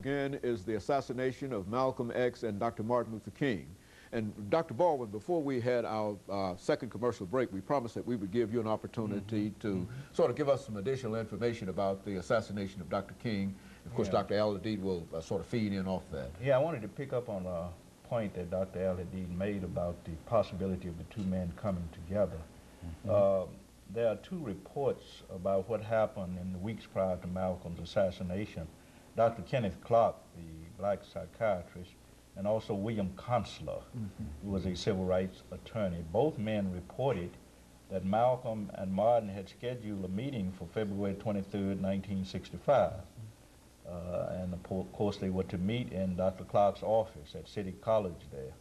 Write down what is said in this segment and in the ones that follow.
Again is the assassination of Malcolm X and Dr. Martin Luther King. And Dr. Baldwin, before we had our second commercial break, we promised that we would give you an opportunity to sort of give us some additional information about the assassination of Dr. King. Of course, Dr. AAl-Hadid will sort of feed in off that. Yeah, I wanted to pick up on a point that Dr. AAl-Hadid made about the possibility of the two men coming together. There are two reports about what happened in the weeks prior to Malcolm's assassination. Dr. Kenneth Clark, the black psychiatrist, and also William Consular, who was a civil rights attorney. Both men reported that Malcolm and Martin had scheduled a meeting for February 23rd, 1965. And of course they were to meet in Dr. Clark's office at City College there.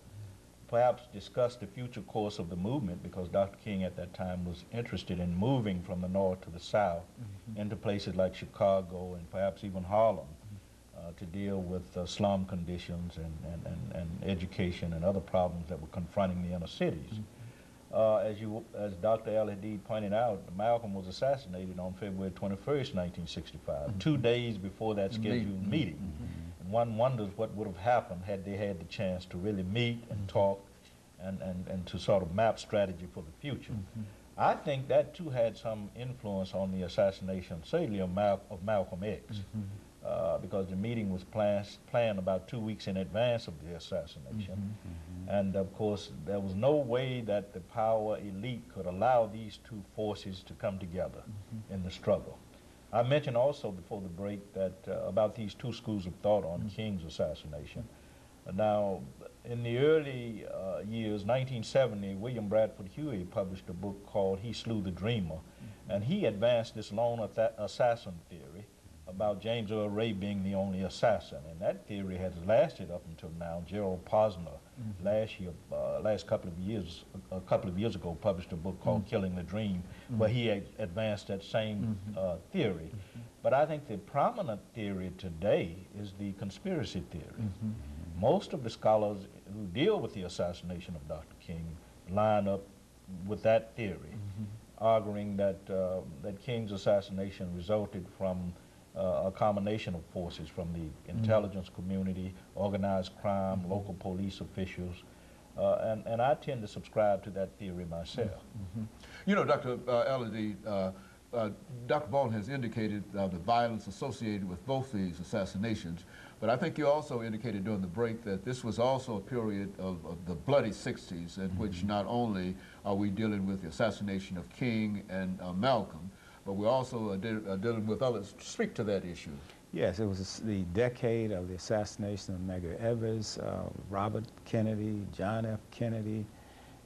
Perhaps discuss the future course of the movement, because Dr. King at that time was interested in moving from the north to the south into places like Chicago and perhaps even Harlem to deal with slum conditions and education and other problems that were confronting the inner cities. As Dr. AAl-Hadid pointed out, Malcolm was assassinated on February 21st, 1965, 2 days before that scheduled meeting. And one wonders what would have happened had they had the chance to really meet and talk and to sort of map strategy for the future. I think that too had some influence on the assassination, certainly of Malcolm X, because the meeting was planned about 2 weeks in advance of the assassination. And of course, there was no way that the power elite could allow these two forces to come together in the struggle. I mentioned also before the break that about these two schools of thought on King's assassination. Now, in the early years, 1970, William Bradford Huey published a book called He Slew the Dreamer, and he advanced this lone assassin theory about James Earl Ray being the only assassin, and that theory has lasted up until now. Gerald Posner a couple of years ago published a book called Killing the Dream, where he advanced that same theory. But I think the prominent theory today is the conspiracy theory. Most of the scholars who deal with the assassination of Dr. King line up with that theory, arguing that that King's assassination resulted from a combination of forces from the intelligence community, organized crime, local police officials, and I tend to subscribe to that theory myself. You know, Dr. AAl-Hadid, Dr. Baldwin has indicated the violence associated with both these assassinations, but I think you also indicated during the break that this was also a period of the bloody 60s in which not only are we dealing with the assassination of King and Malcolm, but we're also dealing with others. Speak to that issue. Yes, it was the decade of the assassination of Medgar Evers, Robert Kennedy, John F. Kennedy,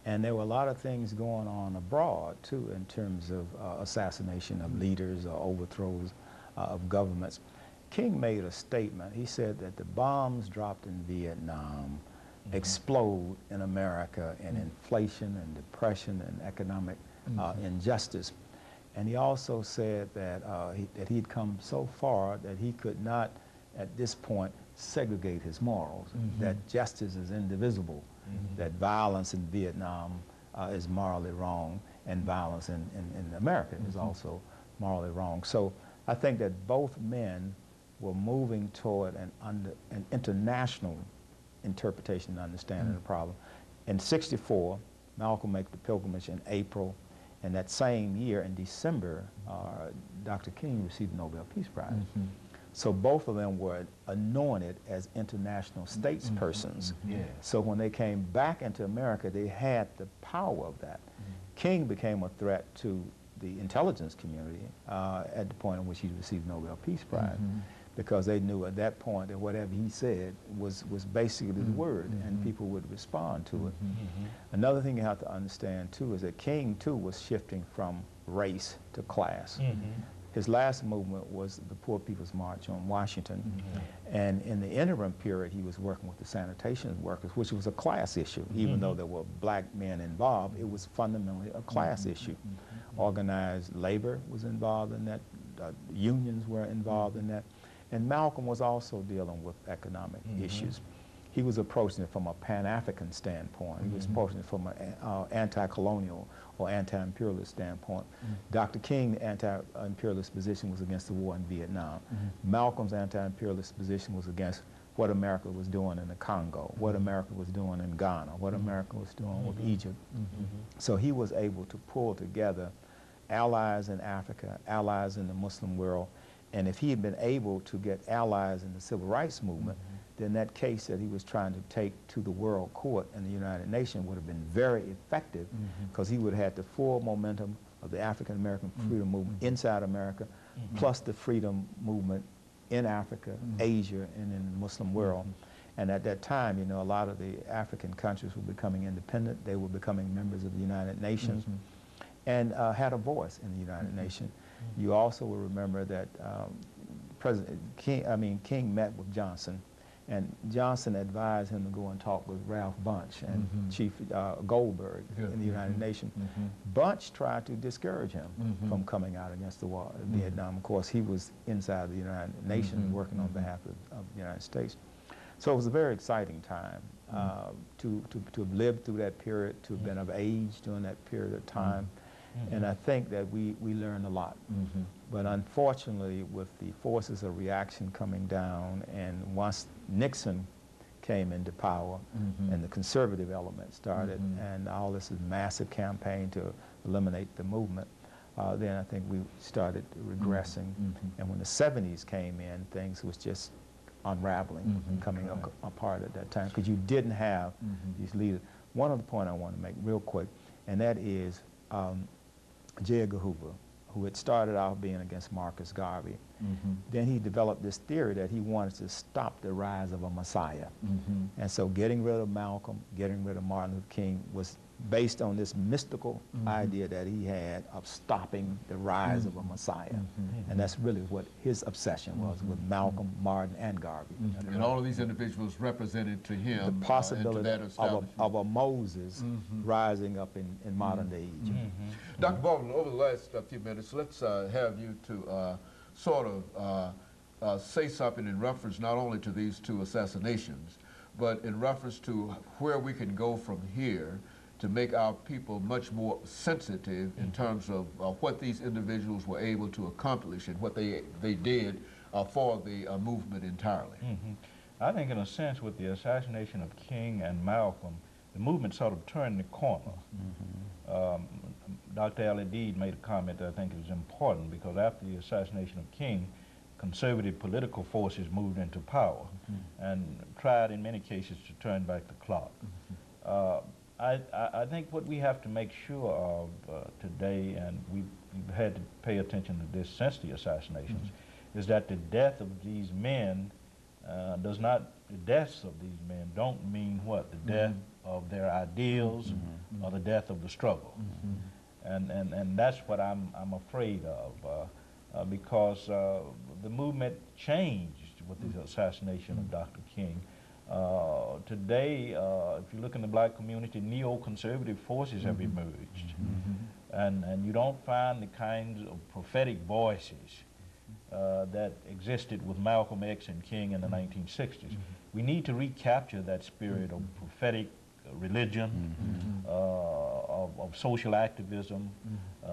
and there were a lot of things going on abroad, too, in terms of assassination of leaders or overthrows of governments. King made a statement. He said that the bombs dropped in Vietnam explode in America in inflation and depression and economic injustice. And he also said that he'd come so far that he could not, at this point, segregate his morals, that justice is indivisible, that violence in Vietnam is morally wrong, and violence in America is also morally wrong. So I think that both men were moving toward an international interpretation and understanding of the problem. In '64, Malcolm made the pilgrimage in April, and that same year, in December, Dr. King received the Nobel Peace Prize. So both of them were anointed as international statespersons. So when they came back into America, they had the power of that. King became a threat to the intelligence community at the point in which he received the Nobel Peace Prize, because they knew at that point that whatever he said was basically the word, and people would respond to it. Another thing you have to understand, too, is that King, too, was shifting from race to class. His last movement was the Poor People's March on Washington, and in the interim period, he was working with the sanitation workers, which was a class issue. Even though there were black men involved, it was fundamentally a class issue. Organized labor was involved in that, unions were involved in that, and Malcolm was also dealing with economic issues. he was approaching it from a Pan-African standpoint. He was approaching it from an anti-colonial or anti-imperialist standpoint. Dr. King's anti-imperialist position was against the war in Vietnam. Malcolm's anti-imperialist position was against what America was doing in the Congo, what America was doing in Ghana, what America was doing with Egypt. So he was able to pull together allies in Africa, allies in the Muslim world, and if he had been able to get allies in the civil rights movement, then that case that he was trying to take to the World Court and the United Nations would have been very effective, because he would have had the full momentum of the African American freedom movement inside America, plus the freedom movement in Africa, Asia, and in the Muslim world. And at that time, you know, a lot of the African countries were becoming independent. They were becoming members of the United Nations and had a voice in the United Nations. You also will remember that President King met with Johnson, and Johnson advised him to go and talk with Ralph Bunche and Chief Goldberg in the United Nations. Bunche tried to discourage him from coming out against the war in Vietnam. Of course, he was inside the United Nations working on behalf of the United States. So it was a very exciting time to have lived through that period, to have been of age during that period of time. And I think that we learned a lot. But unfortunately, with the forces of reaction coming down, and once Nixon came into power and the conservative element started, and all this massive campaign to eliminate the movement, then I think we started regressing. And when the 70s came in, things was just unraveling, coming apart at that time, because you didn't have these leaders. One other point I want to make real quick, and that is J. Edgar Hoover, who had started out being against Marcus Garvey. Then he developed this theory that he wanted to stop the rise of a Messiah. And so getting rid of Malcolm, getting rid of Martin Luther King was based on this mystical idea that he had of stopping the rise of a Messiah. And that's really what his obsession was with Malcolm, Martin, and Garvey. And all of these individuals represented to him the possibility and to that of a Moses rising up in modern day Egypt. Dr. Baldwin, over the last few minutes, let's have you to sort of say something in reference not only to these two assassinations, but in reference to where we can go from here to make our people much more sensitive in terms of what these individuals were able to accomplish and what they did for the movement entirely. I think in a sense with the assassination of King and Malcolm, the movement sort of turned the corner. Dr. AAl-Hadid made a comment that I think is important, because after the assassination of King, conservative political forces moved into power and tried in many cases to turn back the clock. I think what we have to make sure of today, and we've had to pay attention to this since the assassinations, is that the death of these men the deaths of these men don't mean what? The death of their ideals or the death of the struggle. And that's what I'm afraid of, because the movement changed with the assassination of Dr. King. Today, if you look in the black community, neoconservative forces have emerged. And you don't find the kinds of prophetic voices that existed with Malcolm X and King in the 1960s. We need to recapture that spirit of prophetic religion, of social activism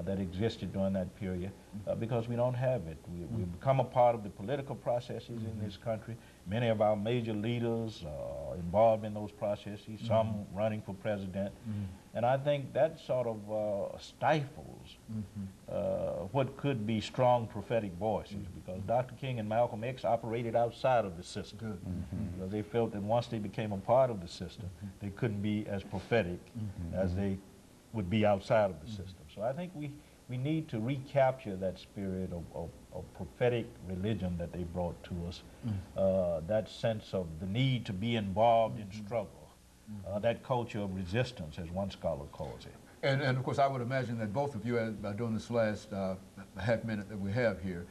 that existed during that period, because we don't have it. We've become a part of the political processes in this country. Many of our major leaders are involved in those processes, some running for president. And I think that sort of stifles what could be strong prophetic voices, because Dr. King and Malcolm X operated outside of the system. Because they felt that once they became a part of the system, they couldn't be as prophetic as they would be outside of the system. So I think we need to recapture that spirit of prophetic religion that they brought to us, that sense of the need to be involved in struggle, that culture of resistance, as one scholar calls it. And of course, I would imagine that both of you, during this last half minute that we have here,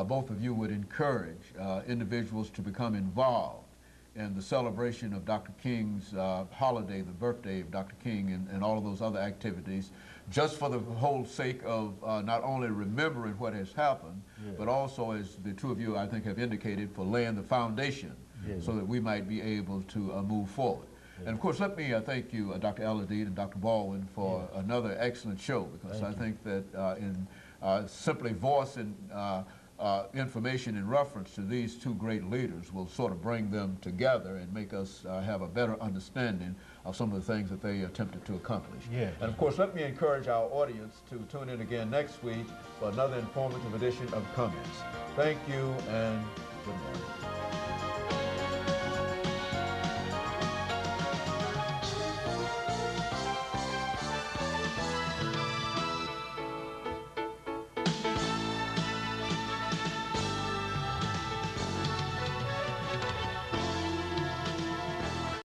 both of you would encourage individuals to become involved in the celebration of Dr. King's holiday, the birthday of Dr. King, and all of those other activities, just for the whole sake of not only remembering what has happened, but also, as the two of you, I think, have indicated, for laying the foundation so that we might be able to move forward. And of course, let me thank you, Dr. AAl-Hadid and Dr. Baldwin, for another excellent show, because I think that in simply voicing information in reference to these two great leaders will sort of bring them together and make us have a better understanding of some of the things that they attempted to accomplish. And of course, let me encourage our audience to tune in again next week for another informative edition of Comments. Thank you and good morning.